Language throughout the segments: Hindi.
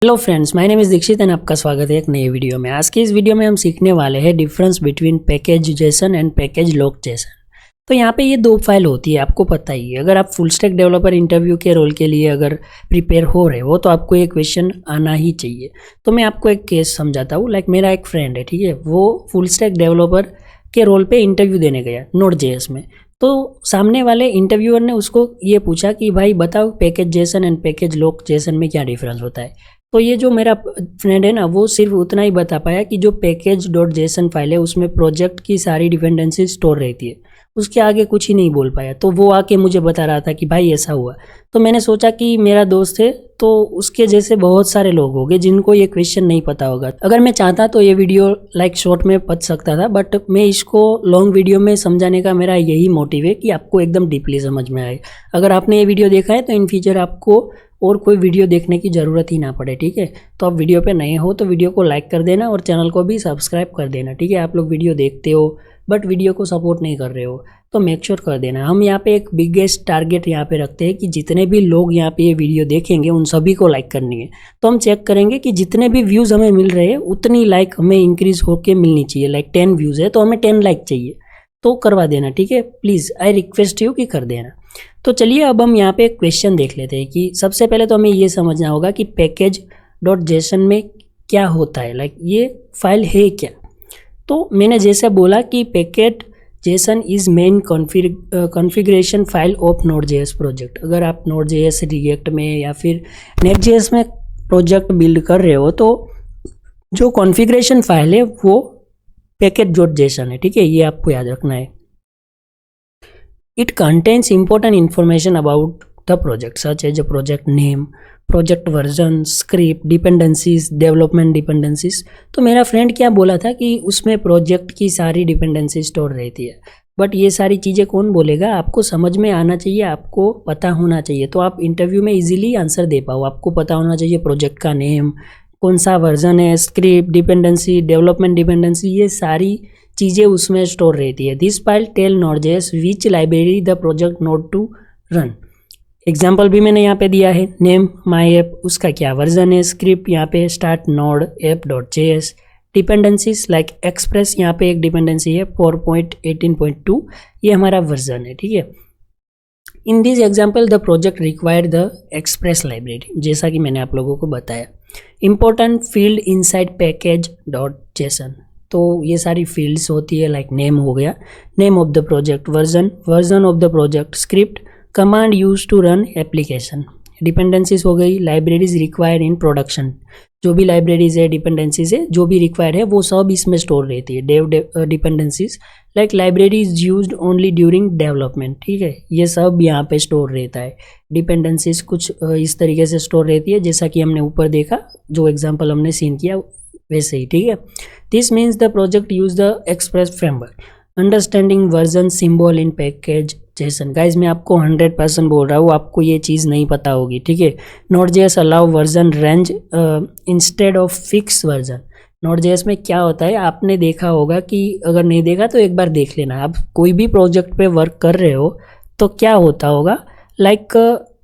Hello friends, my name is Dikshit and आपका स्वागत है एक नए वीडियो में। आज की इस वीडियो में हम सीखने वाले हैं difference between package Jason and package lock Jason. तो यहाँ पे ये दो फाइल होती है, आपको पता ही है। अगर आप फुल स्टैक डेवलपर इंटरव्यू के रोल के लिए अगर प्रिपेयर हो रहे हो तो आपको ये क्वेश्चन आना ही चाहिए। तो मैं आपको एक केस समझाता हूँ। लाइक मेरा एक फ्रेंड है, ठीक है, वो फुल स्टैक डेवलपर के रोल पे इंटरव्यू देने गया Node.js में। तो सामने वाले इंटरव्यूअर ने उसको ये पूछा कि भाई बताओ package Jason and package lock Jason में क्या डिफरेंस होता है। तो ये जो मेरा फ्रेंड है ना, वो सिर्फ उतना ही बता पाया कि जो पैकेज डॉट जेसन फाइल है उसमें प्रोजेक्ट की सारी डिपेंडेंसी स्टोर रहती है, उसके आगे कुछ ही नहीं बोल पाया। तो वो आके मुझे बता रहा था कि भाई ऐसा हुआ। तो मैंने सोचा कि मेरा दोस्त है तो उसके जैसे बहुत सारे लोग होंगे जिनको ये क्वेश्चन नहीं पता होगा। अगर मैं चाहता तो ये वीडियो लाइक शॉर्ट में बच सकता था, बट मैं इसको लॉन्ग वीडियो में समझाने का मेरा यही मोटिव है कि आपको एकदम डीपली समझ में आए। अगर आपने ये वीडियो देखा है तो इन फ्यूचर आपको और कोई वीडियो देखने की ज़रूरत ही ना पड़े, ठीक है। तो आप वीडियो पे नए हो तो वीडियो को लाइक कर देना और चैनल को भी सब्सक्राइब कर देना, ठीक है। आप लोग वीडियो देखते हो बट वीडियो को सपोर्ट नहीं कर रहे हो तो मेक श्योर कर देना। हम यहाँ पे एक बिगेस्ट टारगेट यहाँ पे रखते हैं कि जितने भी लोग यहाँ पे ये वीडियो देखेंगे उन सभी को लाइक करनी है। तो हम चेक करेंगे कि जितने भी व्यूज़ हमें मिल रहे हैं उतनी लाइक हमें इंक्रीज़ होके मिलनी चाहिए। लाइक 10 व्यूज़ है तो हमें 10 लाइक चाहिए, तो करवा देना, ठीक है। प्लीज़ आई रिक्वेस्ट यू कि कर देना। तो चलिए अब हम यहाँ पे एक क्वेश्चन देख लेते हैं कि सबसे पहले तो हमें ये समझना होगा कि पैकेज डॉट जेसन में क्या होता है, लाइक ये फाइल है क्या। तो मैंने जैसे बोला कि package Jason is main configuration file of Node.js project. अगर आप Node.js रिएक्ट में या फिर Next.js में प्रोजेक्ट बिल्ड कर रहे हो तो जो कॉन्फ़िगरेशन फाइल है वो पैकेज डॉट जेसन है, ठीक है। ये आपको याद रखना है। It contains important information about the project such as the project name, project version, script, dependencies, development dependencies। तो मेरा फ्रेंड क्या बोला था कि उसमें प्रोजेक्ट की सारी डिपेंडेंसी स्टोर रहती है, बट ये सारी चीज़ें कौन बोलेगा, आपको समझ में आना चाहिए, आपको पता होना चाहिए, तो आप इंटरव्यू में इजीली आंसर दे पाओ। आपको पता होना चाहिए प्रोजेक्ट का नेम, कौन सा वर्जन है, स्क्रिप्ट, डिपेंडेंसी, डेवलपमेंट डिपेंडेंसी, ये सारी चीज़ें उसमें स्टोर रहती है। This file tell Node.js which library the project node to run. Example भी मैंने यहाँ पे दिया है, नेम माई ऐप, उसका क्या वर्जन है, स्क्रिप्ट यहाँ पे start node app dot JS, dependencies like express, यहाँ पे एक डिपेंडेंसी है 4.18.2, ये हमारा वर्जन है, ठीक है। In this example the project require the express library, जैसा कि मैंने आप लोगों को बताया। Important field inside package dot JSON, तो ये सारी फील्ड्स होती है, लाइक नेम हो गया, name of the project, version of the project, script, command use to run application, dependencies हो गई, लाइब्रेरीज रिक्वायर्ड इन प्रोडक्शन, जो भी लाइब्रेरीज है, डिपेंडेंसीज है, जो भी रिक्वायर्ड है वो सब इसमें स्टोर रहती है। Dev dependencies like libraries used only during development, ठीक है, ये सब यहाँ पे स्टोर रहता है। डिपेंडेंसीज कुछ इस तरीके से स्टोर रहती है जैसा कि हमने ऊपर देखा, जो एग्जाम्पल हमने सीन किया वैसे ही, ठीक है। This means the project use the express framework, understanding version symbol in package Jason. Guys मैं आपको 100% बोल रहा हूँ, आपको ये चीज़ नहीं पता होगी, ठीक है। Node.js allow version range instead of fix version. Node.js में क्या होता है आपने देखा होगा, कि अगर नहीं देखा तो एक बार देख लेना। आप कोई भी प्रोजेक्ट पे वर्क कर रहे हो तो क्या होता होगा, लाइक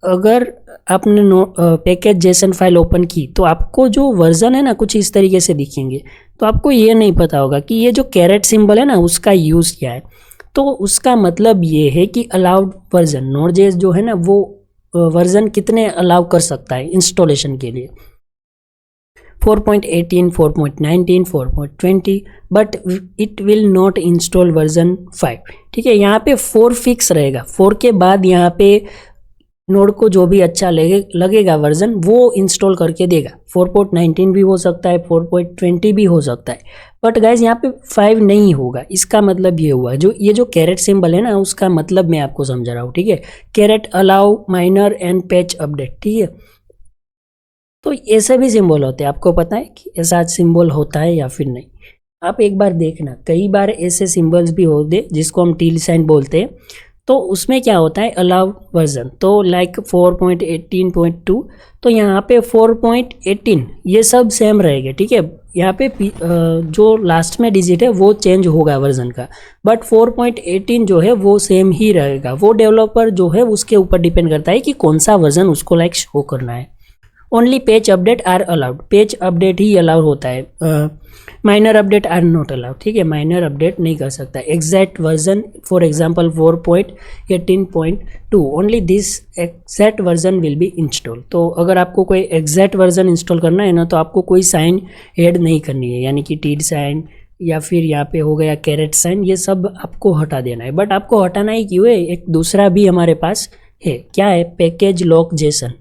अगर आपने पैकेज जेसन फाइल ओपन की तो आपको जो वर्जन है ना कुछ इस तरीके से दिखेंगे, तो आपको ये नहीं पता होगा कि ये जो कैरेट सिंबल है ना उसका यूज़ क्या है। तो उसका मतलब ये है कि अलाउड वर्जन, Node.js जो है ना वो वर्जन कितने अलाउ कर सकता है इंस्टॉलेशन के लिए, 4.18, 4.19, 4.20, but it will not install version 5, ठीक है। यहाँ पे 4 फिक्स रहेगा, 4 के बाद यहाँ पे नोड को जो भी अच्छा लगेगा वर्जन वो इंस्टॉल करके देगा। 4.19 भी हो सकता है, 4.20 भी हो सकता है, बट गाइज यहाँ पे 5 नहीं होगा। इसका मतलब ये हुआ, जो ये जो कैरेट सिंबल है ना उसका मतलब मैं आपको समझा रहा हूँ, ठीक है। Caret allow minor and patch update, ठीक है। तो ऐसे भी सिंबल होते हैं, आपको पता है कि ऐसा सिंबल होता है या फिर नहीं, आप एक बार देखना। कई बार ऐसे सिंबल्स भी होते जिसको हम टिल साइन बोलते हैं, तो उसमें क्या होता है अलाउ वर्जन, तो लाइक 4.18.2, तो यहाँ पे 4.18 ये सब सेम रहेगा, ठीक है। यहाँ पे जो लास्ट में डिजिट है वो चेंज होगा वर्जन का, बट 4.18 जो है वो सेम ही रहेगा। वो डेवलपर जो है उसके ऊपर डिपेंड करता है कि कौन सा वर्जन उसको लाइक शो करना है। Only page update are allowed, page update ही अलाउ होता है, minor update are not allowed, ठीक है, माइनर अपडेट नहीं कर सकता। Exact version for example 4.18.2 only this exact version will be install. तो अगर आपको कोई एग्जैक्ट वर्जन इंस्टॉल करना है ना, तो आपको कोई साइन ऐड नहीं करनी है, यानी कि टीड साइन या फिर यहाँ पे हो गया कैरेट साइन, ये सब आपको हटा देना है। बट आपको हटाना ही क्यों है, एक दूसरा भी हमारे पास है, क्या है, पैकेज लॉक जेसन।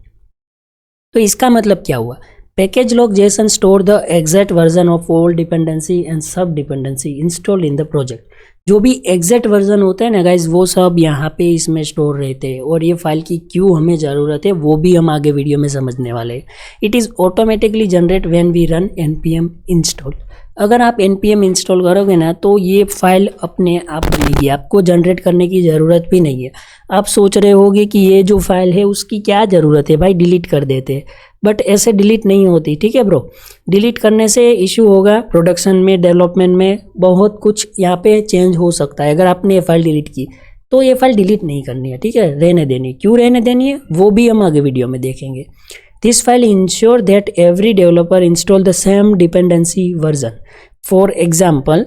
तो इसका मतलब क्या हुआ, package lock JSON store the exact version of all dependency and sub dependency install in the project. जो भी एग्जैक्ट वर्जन होता है ना गाइज, वो सब यहाँ पे इसमें स्टोर रहते हैं, और ये फाइल की क्यों हमें ज़रूरत है वो भी हम आगे वीडियो में समझने वाले हैं। It is automatically generate when we run npm install. अगर आप npm इंस्टॉल करोगे ना, तो ये फाइल अपने आप बनेगी, आपको जनरेट करने की ज़रूरत भी नहीं है। आप सोच रहे होगे कि ये जो फाइल है उसकी क्या ज़रूरत है भाई, डिलीट कर देते, बट ऐसे डिलीट नहीं होती, ठीक है ब्रो। डिलीट करने से इशू होगा, प्रोडक्शन में, डेवलपमेंट में बहुत कुछ यहाँ पे चेंज हो सकता है। अगर आपने ये फाइल डिलीट की तो ये फाइल डिलीट नहीं करनी है, ठीक है, रहने देनी। क्यों रहने देनी है वो भी हम आगे वीडियो में देखेंगे। This file ensure that every developer install the same dependency version. For example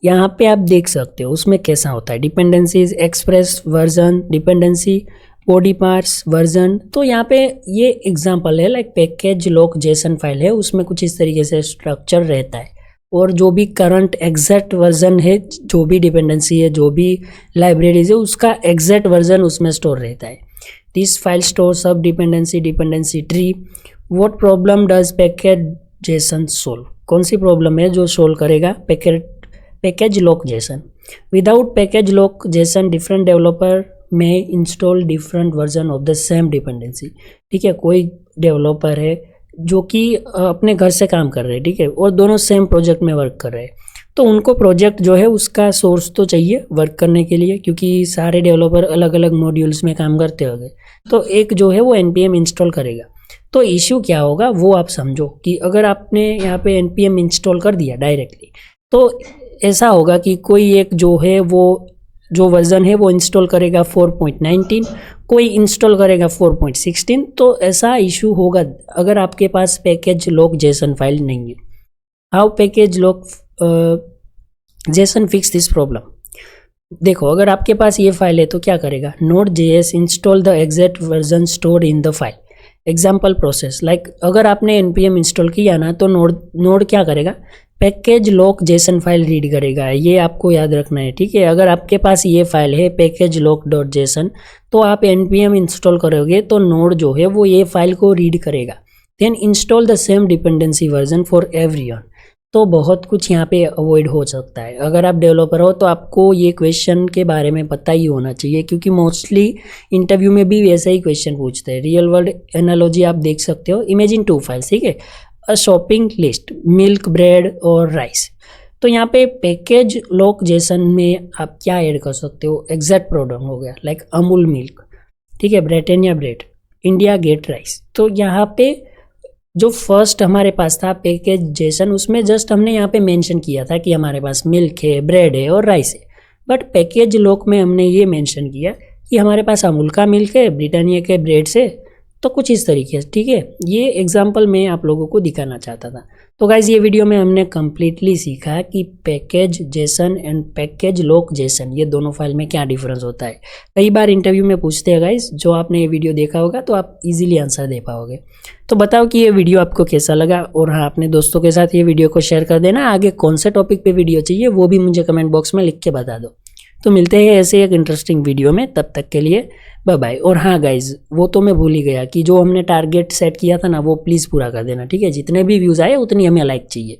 यहाँ पे आप देख सकते हो उसमें कैसा होता है, dependencies express version, dependency body parts version. तो यहाँ पे ये एग्जांपल है, like package lock JSON file है, उसमें कुछ इस तरीके से स्ट्रक्चर रहता है, और जो भी करंट एग्जैक्ट वर्जन है, जो भी डिपेंडेंसी है, जो भी लाइब्रेरीज है, उसका एग्जैक्ट वर्जन उसमें स्टोर रहता है। This file store sub dependency, dependency tree. What problem does package JSON solve, कौन सी प्रॉब्लम है जो सोल्व करेगा package lock JSON. Without package lock JSON different developer में install different version of the same dependency, ठीक है। कोई डेवलपर है जो कि अपने घर से काम कर रहे हैं, ठीक है, और दोनों सेम प्रोजेक्ट में वर्क कर रहे हैं, तो उनको प्रोजेक्ट जो है उसका सोर्स तो चाहिए वर्क करने के लिए, क्योंकि सारे डेवलपर अलग अलग मॉड्यूल्स में काम करते होंगे, तो एक जो है वो npm इंस्टॉल करेगा। तो इश्यू क्या होगा वो आप समझो, कि अगर आपने यहाँ पे npm इंस्टॉल कर दिया डायरेक्टली, तो ऐसा होगा कि कोई एक जो है वो जो वर्जन है वो इंस्टॉल करेगा 4.19, कोई इंस्टॉल करेगा 4.16, तो ऐसा इशू होगा अगर आपके पास पैकेज लॉक जेसन फाइल नहीं है। How package lock Jason fix this problem. देखो अगर आपके पास ये फाइल है तो क्या करेगा, node.js install the exact version stored in the file. Example process, like अगर आपने npm इंस्टॉल किया ना, तो नोड क्या करेगा, package lock JSON file read करेगा, ये आपको याद रखना है, ठीक है। अगर आपके पास ये फाइल है पैकेज लॉक डॉट जेसन, तो आप npm इंस्टॉल करोगे तो नोड जो है वो ये फाइल को रीड करेगा। Then install the same dependency version for everyone. तो बहुत कुछ यहाँ पे अवॉइड हो सकता है। अगर आप डेवलपर हो तो आपको ये क्वेश्चन के बारे में पता ही होना चाहिए, क्योंकि मोस्टली इंटरव्यू में भी वैसे ही क्वेश्चन पूछते हैं। रियल वर्ल्ड एनालॉजी आप देख सकते हो, इमेजिन 2 फाइल्स, ठीक है, अ शॉपिंग लिस्ट, मिल्क, ब्रेड और राइस। तो यहाँ पे पैकेज लॉक जेसन में आप क्या ऐड कर सकते हो, एग्जैक्ट प्रोडक्ट हो गया, लाइक अमूल मिल्क, ठीक है, Britannia bread, India Gate rice. तो यहाँ पे जो फर्स्ट हमारे पास था पैकेज जेसन, उसमें जस्ट हमने यहाँ पे मेंशन किया था कि हमारे पास मिल्क है, ब्रेड है और राइस है। बट पैकेज लॉक में हमने ये मेंशन किया कि हमारे पास अमूल का मिल्क है, ब्रिटानिया के ब्रेड से, तो कुछ इस तरीके से, ठीक है। ये एग्जांपल मैं आप लोगों को दिखाना चाहता था। तो गाइज ये वीडियो में हमने कम्प्लीटली सीखा कि package Jason and package lock Jason, ये दोनों फाइल में क्या डिफरेंस होता है। कई बार इंटरव्यू में पूछते हैं गाइज, जो आपने ये वीडियो देखा होगा तो आप इजीली आंसर दे पाओगे। तो बताओ कि ये वीडियो आपको कैसा लगा, और हाँ अपने दोस्तों के साथ ये वीडियो को शेयर कर देना। आगे कौन से टॉपिक पे वीडियो चाहिए वो भी मुझे कमेंट बॉक्स में लिख के बता दो। तो मिलते हैं ऐसे एक इंटरेस्टिंग वीडियो में, तब तक के लिए बाय बाय। और हाँ गाइज वो तो मैं भूल ही गया कि जो हमने टारगेट सेट किया था ना, वो प्लीज़ पूरा कर देना, ठीक है। जितने भी व्यूज़ आए उतनी हमें लाइक चाहिए।